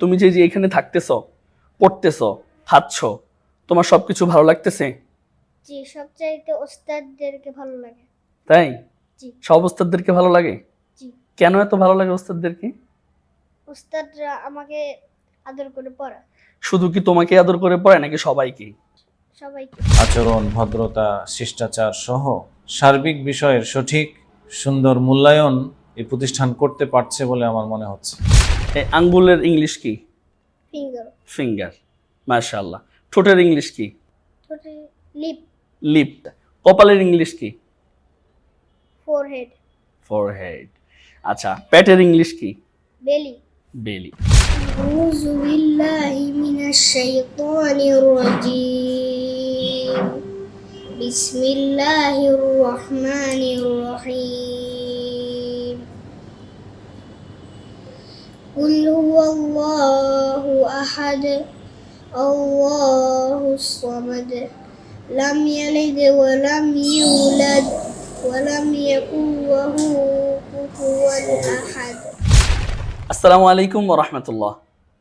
তুমি যে এখানে থাকতেছ, পড়তেছ, খাচ্ছ, তোমার সবকিছু ভালো লাগতেছে? জি, সবচাইতে ওস্তাদদেরকে ভালো লাগে। তাই? জি। সব ওস্তাদদেরকে ভালো লাগে? জি। কেন এত ভালো লাগে ওস্তাদদেরকে? ওস্তাদরা আমাকে আদর করে পড়ায়। শুধু কি তোমাকে আদর করে পড়ায় নাকি সবাইকে? সবাইকে। আচরণ, ভদ্রতা, শিষ্টাচার সহ সার্বিক বিষয়ের সঠিক সুন্দর মূল্যায়ন এই প্রতিষ্ঠান করতে পারছে বলে আমার মনে হচ্ছে। এই আঙ্গুলের ইংলিশ কি? ফিঙ্গার। ফিঙ্গার। মাশাআল্লাহ। ঠোঁটের ইংলিশ কি? ঠোঁটে লিপ। লিপ। কপালের ইংলিশ কি? ফোরহেড। ফরহেড। আচ্ছা, পেটের ইংলিশ কি? বেলি। বেলি। আউযু বিল্লাহি মিনাশ শাইতানির রাজীম। বিসমিল্লাহির রহমানির রহিম। কুল হুয়াল্লাহু আহাদ আল্লাহুস সামাদ লাম ইয়ালিদ ওয়া লাম ইউলাদ ওয়া লাম ইয়াকুল লাহু কুফুয়ান আহাদ। আসসালামু আলাইকুম ওয়া রাহমাতুল্লাহ।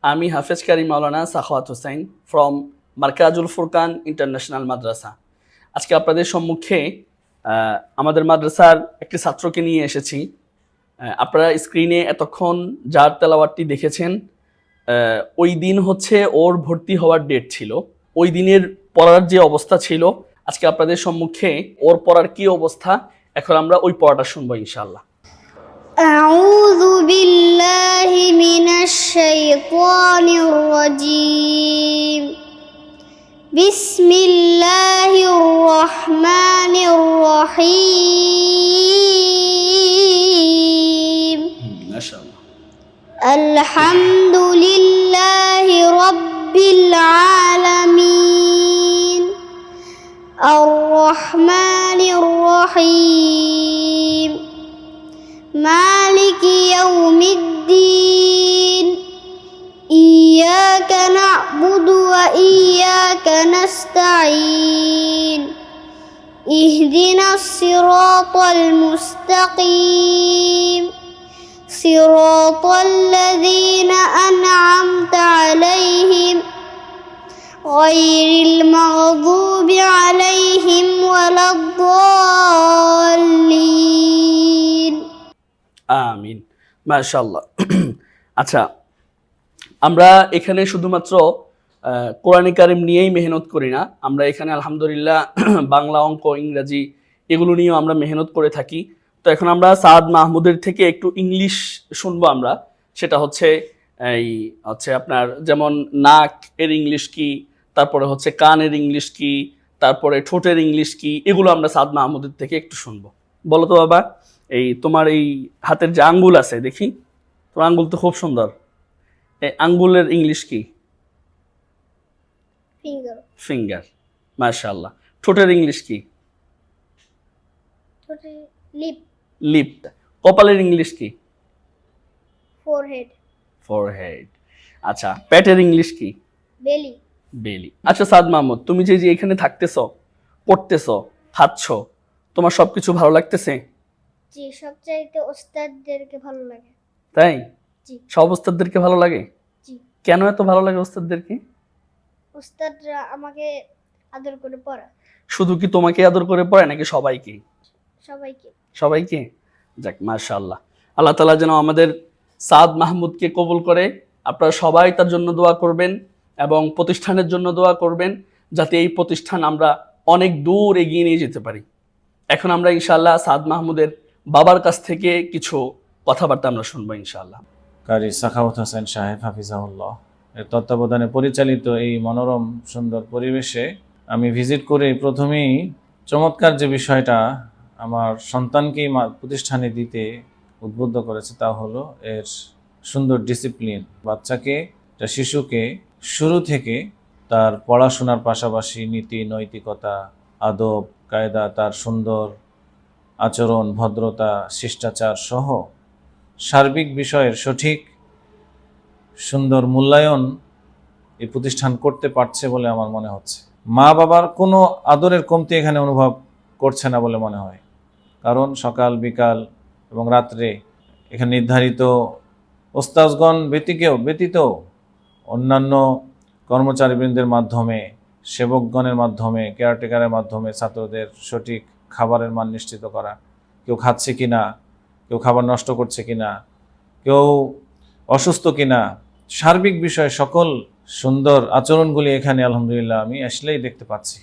আমি হাফেজ কারি মাওলানা সাখাওয়াত হোসেন ফ্রম মার্কাজুল ফুরকান ইন্টারন্যাশনাল মাদ্রাসা। আজকে আপনাদের সম্মুখে আমাদের মাদ্রাসার একটি ছাত্রকে নিয়ে এসেছি। আপনারা স্ক্রিনে এতক্ষণ যার তেলাওয়াতটি দেখেছেন, ওই দিন হচ্ছে ওর ভর্তি হওয়ার ডেট ছিল। ওই দিনের পড়ার যে অবস্থা ছিল, আজকে আপনাদের সম্মুখে ওর পড়ার কি অবস্থা, এখন আমরা ওই পড়াটা শুনবো ইনশাআল্লাহ। আউযু বিল্লাহি মিনাশ শাইতানির রাজীম। বিসমিল্লাহির রহমানির রহিম। মাশাআল্লাহ। আলহামদুলিল্লাহি রাব্বিল আলামিন। আর রহমানির রহিম। মালিকি ইয়াউমিদ্দিন। ইয়্যাকা না'বুদু ওয়া ইয়্যাকা নাস্তাঈন। ইহদিনাস সিরাতাল মুস্তাকিম। সিরাতাল লাযীনা আন'আমতা আলাইহিম গায়রিল মাগযুবি আলাইহিম ওয়ালাদ-দাল্লিন। আমিন। মাশাআল্লাহ। আচ্ছা, আমরা এখানে শুধুমাত্র কোরআনে কারিম নিয়েই মেহনত করি না, আমরা এখানে আলহামদুলিল্লাহ বাংলা, অঙ্ক, ইংরাজি এগুলো নিয়েও আমরা মেহনত করে থাকি। তো এখন আমরা সাদ মাহমুদের থেকে একটু ইংলিশ শুনবো আমরা। সেটা হচ্ছে আপনার যেমন নাক এর ইংলিশ কি, তারপরে হচ্ছে কানের ইংলিশ কি, তারপরে ঠোঁটের ইংলিশ কি, এগুলো আমরা সাদ মাহমুদের থেকে একটু শুনবো। বলো তো বাবা, তোমার এই হাতের যে আঙ্গুল আছে, দেখি তোমার আঙ্গুল তো খুব সুন্দর। এই আঙ্গুলের ইংলিশ কি? ফিঙ্গার। ফিঙ্গার। মাশাআল্লাহ। ঠোঁটের ইংলিশ কি? ঠোঁটে লিপ। লিপ। কপালের ইংলিশ কি? ফোরহেড। ফরহেড। আচ্ছা, পেটের ইংলিশ কি? বেলি। বেলি। আচ্ছা সাদ মাহমুদ, তুমি যে এখানে থাকতেছ, পড়তেছ, খাচ্ছ, তোমার সবকিছু ভালো লাগতেছে? জি, সবচাইতে ওস্তাদদেরকে ভালো লাগে। তাই? জি। সব ওস্তাদদেরকে ভালো লাগে? জি। কেন এত ভালো লাগে ওস্তাদদেরকে? ওস্তাদরা আমাকে আদর করে পড়ায়। শুধু কি তোমাকে আদর করে পড়ায় নাকি সবাইকে? সবাইকে। সবাইকে। যাক, মাশাআল্লাহ। আল্লাহ তাআলা যেন আমাদের সাদ মাহমুদকে কবুল করে। আপনারা সবাই তার জন্য দোয়া করবেন এবং প্রতিষ্ঠানের জন্য দোয়া করবেন, যাতে এই প্রতিষ্ঠান আমরা অনেক দূর এগিয়ে নিয়ে যেতে পারি। এখন আমরা ইনশাআল্লাহ সাদ মাহমুদের বাবার কাছ থেকে কিছু কথাবার্তা আমরা শুনবো ইনশাআল্লাহ। কারি সাখাওয়াত হোসেন সাহেব হাফিজাহুল্লাহ এর তত্ত্বাবধানে পরিচালিত এই মনোরম সুন্দর পরিবেশে আমি ভিজিট করে প্রথমেই চমৎকার যে বিষয়টা আমার সন্তানকেই প্রতিষ্ঠানে দিতে উদ্বুদ্ধ করেছে, তা হলো এর সুন্দর ডিসিপ্লিন। বাচ্চাকে, একটা শিশুকে শুরু থেকে তার পড়াশোনার পাশাপাশি নীতি, নৈতিকতা, আদব, কায়দা, তার সুন্দর আচরণ, ভদ্রতা, শিষ্টাচার সহ সার্বিক বিষয়ের সঠিক সুন্দর মূল্যায়ন এই প্রতিষ্ঠান করতে পারছে বলে আমার মনে হচ্ছে। মা বাবার কোনো আদরের কমতি এখানে অনুভব করছে না বলে মনে হয়, কারণ সকাল, বিকাল এবং রাত্রে এখানে নির্ধারিত ওস্তাজগণ ব্যতীত অন্যান্য কর্মচারীবৃন্দের মাধ্যমে, সেবকগণের মাধ্যমে, কেয়ারটেকারের মাধ্যমে ছাত্রদের সঠিক খাবারের মান নিশ্চিত করা, কেউ খাচ্ছে কিনা, কেউ খাবার নষ্ট করছে কিনা, কেউ অসুস্থ কিনা, সার্বিক বিষয়ে সকল সুন্দর আচরণগুলি এখানে আলহামদুলিল্লাহ আমি আসলেই দেখতে পাচ্ছি।